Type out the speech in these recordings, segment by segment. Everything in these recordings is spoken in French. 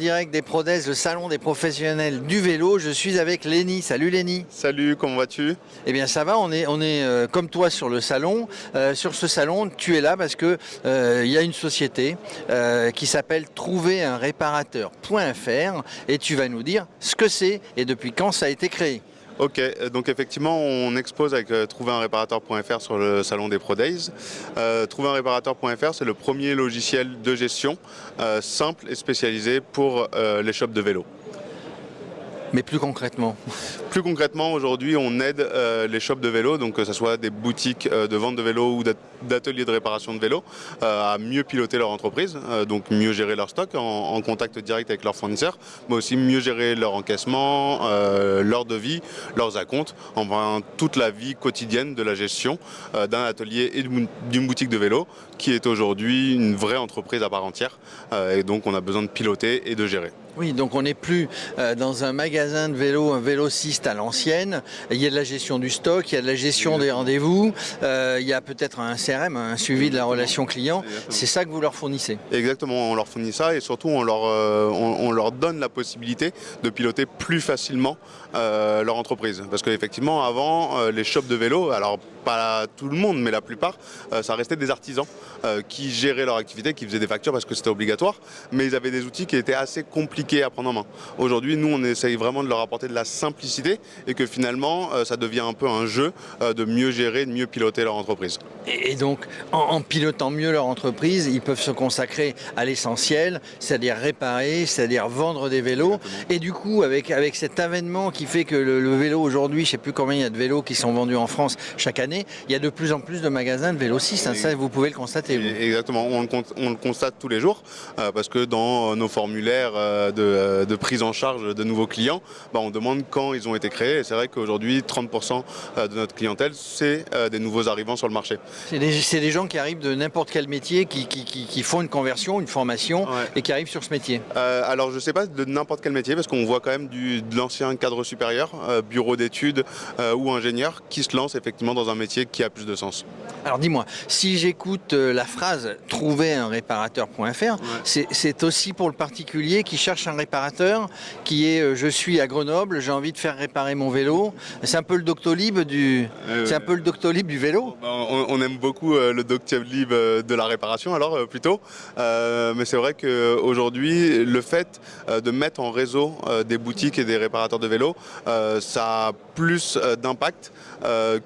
direct des ProDays, le salon des professionnels du vélo. Je suis avec Lenny. Salut Lenny. Salut, comment vas-tu? Eh bien ça va, on est comme toi sur le salon. Sur ce salon, tu es là parce que il y a une société qui s'appelle trouverunréparateur.fr et tu vas nous dire ce que c'est et depuis quand ça a été créé. Ok, donc effectivement on expose avec trouverunréparateur.fr sur le salon des ProDays. Trouverunréparateur.fr, c'est le premier logiciel de gestion simple et spécialisé pour les shops de vélo. Mais plus concrètement? Plus concrètement, aujourd'hui, on aide les shops de vélo, donc que ce soit des boutiques de vente de vélos ou d'ateliers de réparation de vélos, à mieux piloter leur entreprise, donc mieux gérer leur stock en contact direct avec leurs fournisseurs, mais aussi mieux gérer leur encaissement, leur devis, leurs acomptes, enfin toute la vie quotidienne de la gestion d'un atelier et d'une boutique de vélo qui est aujourd'hui une vraie entreprise à part entière, et donc on a besoin de piloter et de gérer. Oui, donc on n'est plus dans un magasin de vélo, un vélociste à l'ancienne. Il y a de la gestion du stock, il y a de la gestion des rendez-vous, il y a peut-être un CRM, un suivi de la relation client. C'est ça que vous leur fournissez? Exactement, on leur fournit ça et surtout on leur donne la possibilité de piloter plus facilement leur entreprise. Parce qu'effectivement, avant, les shops de vélo, alors pas tout le monde, mais la plupart, ça restait des artisans qui géraient leur activité, qui faisaient des factures parce que c'était obligatoire, mais ils avaient des outils qui étaient assez compliqués à prendre en main. Aujourd'hui, nous, on essaye vraiment de leur apporter de la simplicité et que finalement, ça devient un peu un jeu de mieux gérer, de mieux piloter leur entreprise. Et donc, en pilotant mieux leur entreprise, ils peuvent se consacrer à l'essentiel, c'est-à-dire réparer, c'est-à-dire vendre des vélos. Exactement. Et du coup, avec cet avènement qui fait que le vélo aujourd'hui, je ne sais plus combien il y a de vélos qui sont vendus en France chaque année, il y a de plus en plus de magasins de vélocistes. Hein, ça, vous pouvez le constater. Vous. Exactement, on le constate tous les jours parce que dans nos formulaires de prise en charge de nouveaux clients, on demande quand ils ont été créés. Et c'est vrai qu'aujourd'hui, 30% de notre clientèle, c'est des nouveaux arrivants sur le marché. C'est des gens qui arrivent de n'importe quel métier, qui font une conversion, une formation, ouais, et qui arrivent sur ce métier. Alors je ne sais pas de n'importe quel métier, parce qu'on voit quand même de l'ancien cadre supérieur, bureau d'études ou ingénieur, qui se lance effectivement dans un métier qui a plus de sens. Alors dis-moi, si j'écoute la phrase « trouverunréparateur.fr ouais. », c'est aussi pour le particulier qui cherche un réparateur, qui est je suis à Grenoble, j'ai envie de faire réparer mon vélo. C'est un peu le Doctolib du vélo. On aime beaucoup le Doctolib de la réparation alors plutôt, mais c'est vrai qu'aujourd'hui le fait de mettre en réseau des boutiques et des réparateurs de vélos, ça a plus d'impact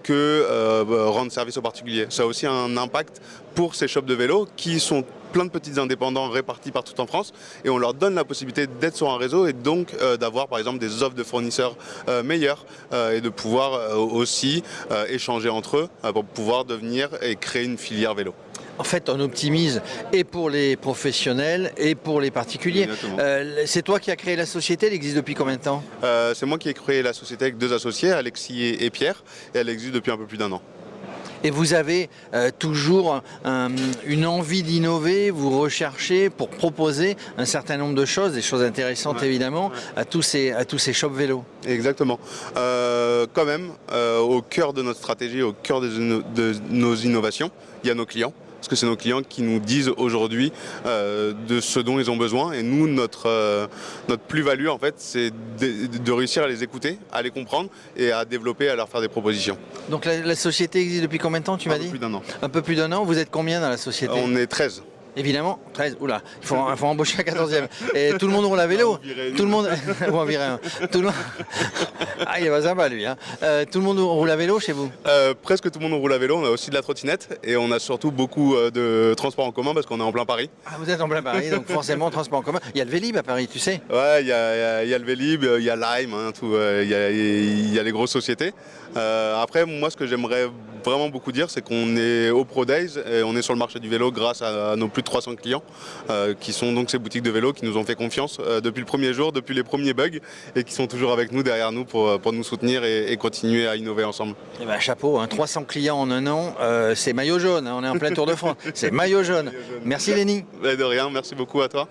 que rendre service aux particuliers. Ça a aussi un impact pour ces shops de vélos qui sont plein de petits indépendants répartis partout en France et on leur donne la possibilité d'être sur un réseau et donc d'avoir par exemple des offres de fournisseurs meilleures et de pouvoir aussi échanger entre eux pour pouvoir devenir et créer une filière vélo. En fait, on optimise et pour les professionnels et pour les particuliers. C'est toi qui as créé la société, elle existe depuis combien de temps? C'est moi qui ai créé la société avec deux associés, Alexis et Pierre, et elle existe depuis un peu plus d'1 an. Et vous avez toujours une envie d'innover, vous recherchez pour proposer un certain nombre de choses, des choses intéressantes ouais, évidemment, ouais. à tous ces shops vélos. Exactement. Quand même, au cœur de notre stratégie, au cœur de nos innovations, il y a nos clients. Parce que c'est nos clients qui nous disent aujourd'hui de ce dont ils ont besoin. Et nous, notre plus-value, en fait, c'est de réussir à les écouter, à les comprendre et à développer, à leur faire des propositions. Donc la société existe depuis combien de temps, tu m'as dit? Un peu plus d'1 an. Un peu plus d'1 an. Vous êtes combien dans la société? On est 13. Évidemment, 13, oula, il faut embaucher un 14e. Et tout le monde roule à vélo. Tout le monde. Bon, on virait un. Tout le monde. Ah, il est pas sympa lui. Hein. Tout le monde roule à vélo chez vous? Presque tout le monde roule à vélo. On a aussi de la trottinette et on a surtout beaucoup de transports en commun parce qu'on est en plein Paris. Ah, vous êtes en plein Paris, donc forcément transport en commun. Il y a le Vélib à Paris, tu sais? Ouais, il y a le Vélib, il y a Lime, hein, il y a les grosses sociétés. Après, moi, ce que j'aimerais vraiment beaucoup dire, c'est qu'on est au ProDays et on est sur le marché du vélo grâce à nos plus de 300 clients qui sont donc ces boutiques de vélo qui nous ont fait confiance depuis le premier jour, depuis les premiers bugs et qui sont toujours avec nous, derrière nous pour nous soutenir et continuer à innover ensemble. Eh ben, chapeau, hein, 300 clients en 1 an, c'est maillot jaune, hein, on est en plein Tour de France, c'est maillot jaune. Merci Lenny. De rien, merci beaucoup à toi.